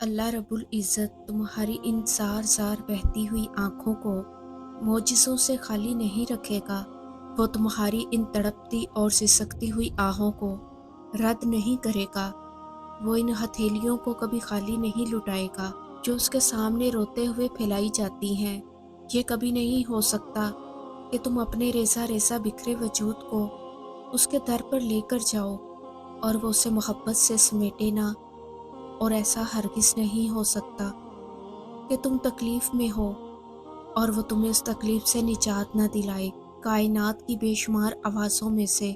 اللہ रब्बुल इज़्ज़त तुम्हारी इन ज़ार ज़ार बहती हुई आँखों को मोजिज़ों से खाली नहीं रखेगा। वो तुम्हारी इन तड़पती और सिसकती हुई आहों को रद्द नहीं करेगा। वो इन हथेलियों को कभी खाली नहीं लुटाएगा जो उसके सामने रोते हुए फैलाई जाती हैं। ये कभी नहीं हो सकता कि तुम अपने रेज़ा रेज़ा बिखरे वजूद को उसके दर पर लेकर जाओ और वो उसे मोहब्बत से समेटे ना। और ऐसा हरगिज़ नहीं हो सकता कि तुम तकलीफ़ में हो और वो तुम्हें उस तकलीफ़ से निजात ना दिलाए। कायनात की बेशुमार आवाज़ों में से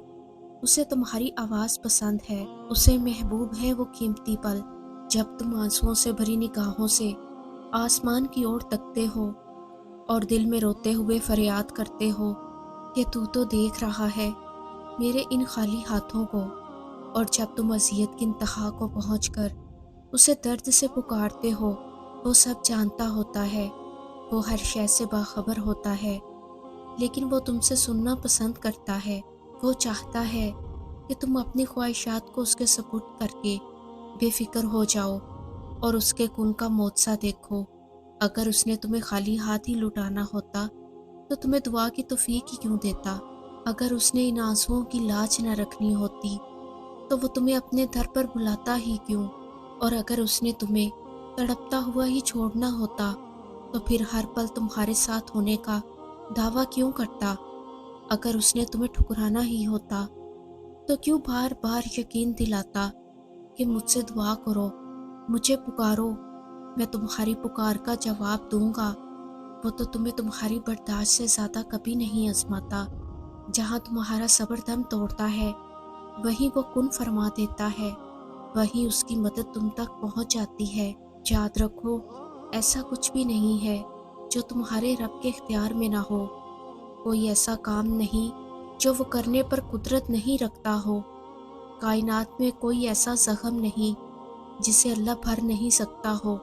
उसे तुम्हारी आवाज़ पसंद है, उसे महबूब है वो कीमती पल जब तुम आंसुओं से भरी निगाहों से आसमान की ओर तकते हो और दिल में रोते हुए फरियाद करते हो कि तू तो देख रहा है मेरे इन खाली हाथों को। और जब तुम अज़ियत की इंतहा को पहुँचकर उसे दर्द से पुकारते हो, वो सब जानता होता है, वो हर शय से बाखबर होता है, लेकिन वो तुमसे सुनना पसंद करता है। वो चाहता है कि तुम अपनी ख्वाहिशात को उसके सुपुर्द करके बेफिक्र हो जाओ और उसके गुण का मौजज़ा देखो। अगर उसने तुम्हें खाली हाथ ही लुटाना होता तो तुम्हें दुआ की तौफीक ही क्यों देता। अगर उसने इन आंसुओं की लाज न रखनी होती तो वो तुम्हें अपने दर पर बुलाता ही क्यों। और अगर उसने तुम्हें तड़पता हुआ ही छोड़ना होता तो फिर हर पल तुम्हारे साथ होने का दावा क्यों करता। अगर उसने तुम्हें ठुकराना ही होता तो क्यों बार बार यकीन दिलाता कि मुझसे दुआ करो, मुझे पुकारो, मैं तुम्हारी पुकार का जवाब दूंगा। वो तो तुम्हें तुम्हारी बर्दाश्त से ज़्यादा कभी नहीं आजमाता। जहाँ तुम्हारा सब्र दम तोड़ता है वहीं वो कुन फरमा देता है, वहीं उसकी मदद तुम तक पहुंच जाती है। याद रखो, ऐसा कुछ भी नहीं है जो तुम्हारे रब के इख्तियार में ना हो। कोई ऐसा काम नहीं जो वो करने पर कुदरत नहीं रखता हो। कायनात में कोई ऐसा ज़ख्म नहीं जिसे अल्लाह भर नहीं सकता हो।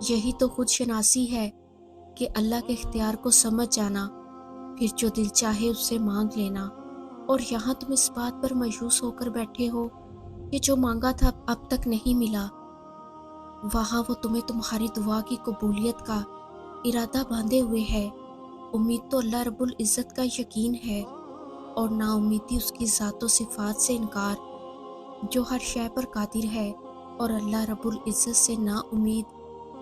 यही तो खुद शनासी है कि अल्लाह के इख्तियार को समझ जाना, फिर जो दिल चाहे उससे मांग लेना। और यहाँ तुम इस बात पर मायूस होकर बैठे हो कि जो मांगा था अब तक नहीं मिला। वहाँ वो तुम्हें तुम्हारी दुआ की कबूलियत का इरादा बांधे हुए है। उम्मीद तो अल्लाह रब्बुल इज़्ज़त का यकीन है और नाउम्मीदी उसकी ज़ात व सिफ़ात से इनकार जो हर शय पर कादिर है। और अल्लाह रब्बुल इज़्ज़त से ना उम्मीद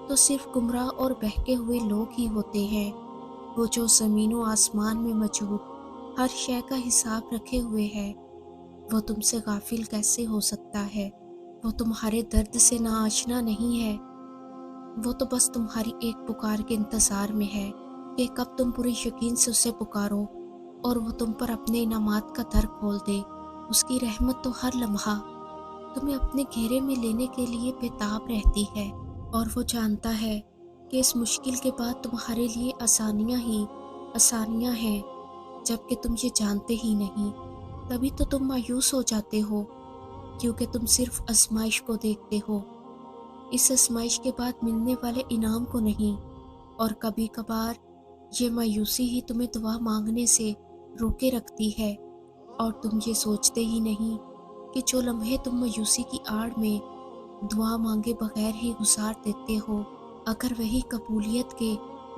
तो सिर्फ गुमराह और बहके हुए लोग ही होते हैं। वो जो ज़मीन व आसमान में मौजूद हर शय का हिसाब रखे हुए है, वो तुमसे गाफिल कैसे हो सकता है। वो तुम्हारे दर्द से ना आशना नहीं है। वो तो बस तुम्हारी एक पुकार के इंतज़ार में है कि कब तुम पूरे यकीन से उसे पुकारो और वो तुम पर अपने इनामात का दर खोल दे। उसकी रहमत तो हर लम्हा तुम्हें अपने घेरे में लेने के लिए बेताब रहती है। और वो जानता है कि इस मुश्किल के बाद तुम्हारे लिए आसानियाँ ही आसानियाँ हैं, जबकि तुम ये जानते ही नहीं। तभी तो तुम मायूस हो जाते हो, क्योंकि तुम सिर्फ आजमाइश को देखते हो, इस आजमाइश के बाद मिलने वाले इनाम को नहीं। और कभी कभार ये मायूसी ही तुम्हें दुआ मांगने से रोके रखती है और तुम ये सोचते ही नहीं कि जो लम्हे तुम मायूसी की आड़ में दुआ मांगे बगैर ही गुजार देते हो, अगर वही कबूलियत के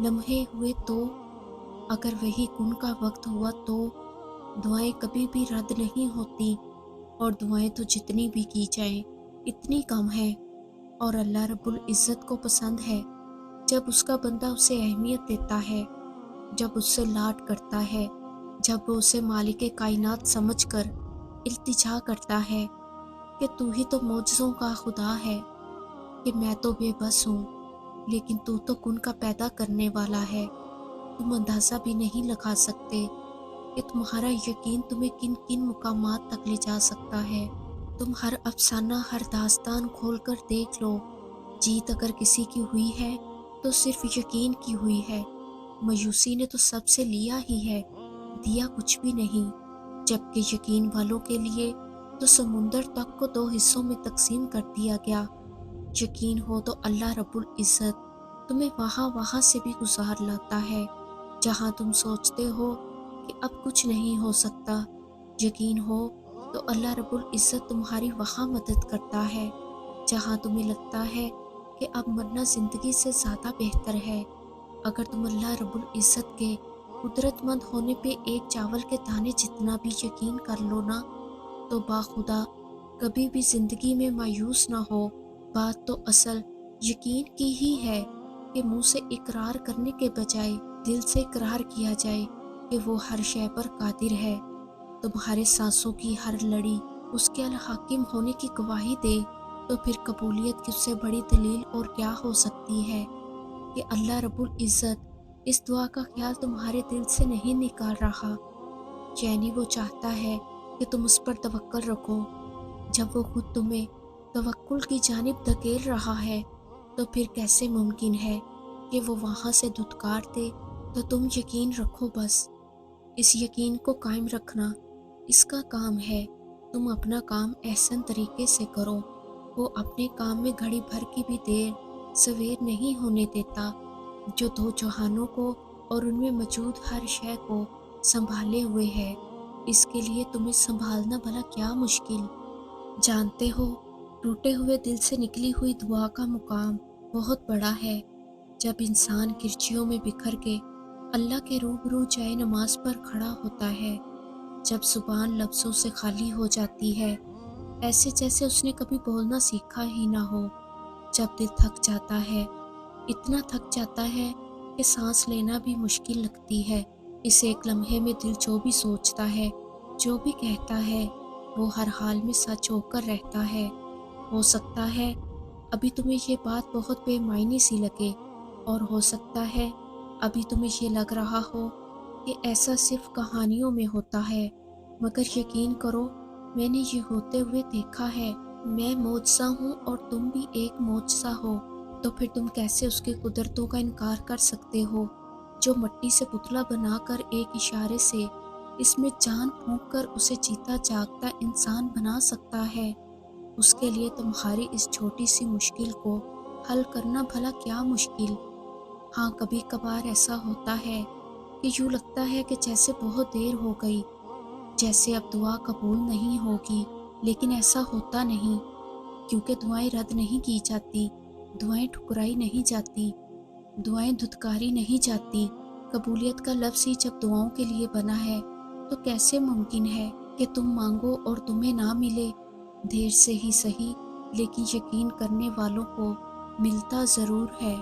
लम्हे हुए तो, अगर वही कुन का वक्त हुआ तो दुआएं कभी भी रद्द नहीं होती। और दुआएं तो जितनी भी की जाएं इतनी कम है। और अल्लाह रब्बुल इज़्ज़त को पसंद है जब उसका बंदा उसे अहमियत देता है, जब उससे लाड करता है, जब वो उसे मालिक कायनात समझकर इल्तिजा करता है कि तू ही तो मौजज़ों का खुदा है, कि मैं तो बेबस हूँ लेकिन तू तो कुन का पैदा करने वाला है। तुम अंदाज़ा भी नहीं लगा सकते कि तुम्हारा यकीन तुम्हें किन किन मुकामात तक ले जा सकता है। तुम हर अफसाना हर दास्तान खोल कर देख लो, जीत अगर किसी की हुई है तो सिर्फ यकीन की हुई है। मायूसी ने तो सबसे लिया ही है, दिया कुछ भी नहीं। जबकि यकीन वालों के लिए तो समुंदर तक को दो हिस्सों में तकसीम कर दिया गया। यकीन हो तो अल्लाह रब्बुल इज़्ज़त तुम्हें वहाँ से भी गुजार लाता है जहाँ तुम सोचते हो कि अब कुछ नहीं हो सकता। यकीन हो तो अल्लाह रब्बुल इज़्ज़त तुम्हारी वहाँ मदद करता है जहाँ तुम्हें लगता है کہ اب مرنا زندگی سے زیادہ بہتر ہے۔ اگر تم اللہ رب العزت کے قدرت مند ہونے پہ ایک چاول کے دانے جتنا بھی یقین کر لو نا، تو باخدا کبھی بھی زندگی میں مایوس نہ ہو۔ بات تو اصل یقین کی ہی ہے کہ منہ سے اقرار کرنے کے بجائے دل سے اقرار کیا جائے کہ وہ ہر شے پر قادر ہے۔ تمہارے سانسوں کی ہر لڑی اس کے الحاکم ہونے کی گواہی دے، تو پھر قبولیت کی اس سے بڑی دلیل اور کیا ہو سکتی ہے کہ اللہ رب العزت اس دعا کا خیال تمہارے دل سے نہیں نکال رہا، یعنی وہ چاہتا ہے کہ تم اس پر توکل رکھو۔ جب وہ خود تمہیں توکل کی جانب دھکیل رہا ہے، تو پھر کیسے ممکن ہے کہ وہ وہاں سے دھتکار دے؟ تو تم یقین رکھو بس۔ اس یقین کو قائم رکھنا اس کا کام ہے۔ تم اپنا کام احسن طریقے سے کرو۔ وہ اپنے کام میں گھڑی بھر کی بھی دیر سویر نہیں ہونے دیتا، جو دو جہانوں کو اور ان میں موجود ہر شے کو سنبھالے ہوئے ہے۔ اس کے لیے تمہیں سنبھالنا بھلا کیا مشکل؟ جانتے ہو، ٹوٹے ہوئے دل سے نکلی ہوئی دعا کا مقام بہت بڑا ہے۔ جب انسان کرچیوں میں بکھر کے اللہ کے روبرو جائے نماز پر کھڑا ہوتا ہے، جب زبان لفظوں سے خالی ہو جاتی ہے، ایسے جیسے اس نے کبھی بولنا سیکھا ہی نہ ہو، جب دل تھک جاتا ہے، اتنا تھک جاتا ہے کہ سانس لینا بھی مشکل لگتی ہے، اس ایک لمحے میں دل جو بھی سوچتا ہے، جو بھی کہتا ہے، وہ ہر حال میں سچ ہو کر رہتا ہے۔ ہو سکتا ہے ابھی تمہیں یہ بات بہت بے معنی سی لگے، اور ہو سکتا ہے ابھی تمہیں یہ لگ رہا ہو کہ ایسا صرف کہانیوں میں ہوتا ہے، مگر یقین کرو، میں نے یہ ہوتے ہوئے دیکھا ہے۔ میں معجزہ ہوں اور تم بھی ایک معجزہ ہو، تو پھر تم کیسے اس کی قدرتوں کا انکار کر سکتے ہو، جو مٹی سے پتلا بنا کر ایک اشارے سے اس میں جان پھونک کر اسے جیتا جاگتا انسان بنا سکتا ہے؟ اس کے لیے تمہاری اس چھوٹی سی مشکل کو حل کرنا بھلا کیا مشکل؟ ہاں، کبھی کبھار ایسا ہوتا ہے کہ یوں لگتا ہے کہ جیسے بہت دیر ہو گئی، جیسے اب دعا قبول نہیں ہوگی، لیکن ایسا ہوتا نہیں، کیونکہ دعائیں رد نہیں کی جاتی، دعائیں ٹھکرائی نہیں جاتی، دعائیں دھتکاری نہیں جاتی۔ قبولیت کا لفظ ہی جب دعاؤں کے لیے بنا ہے، تو کیسے ممکن ہے کہ تم مانگو اور تمہیں نہ ملے؟ دیر سے ہی صحیح، لیکن یقین کرنے والوں کو ملتا ضرور ہے۔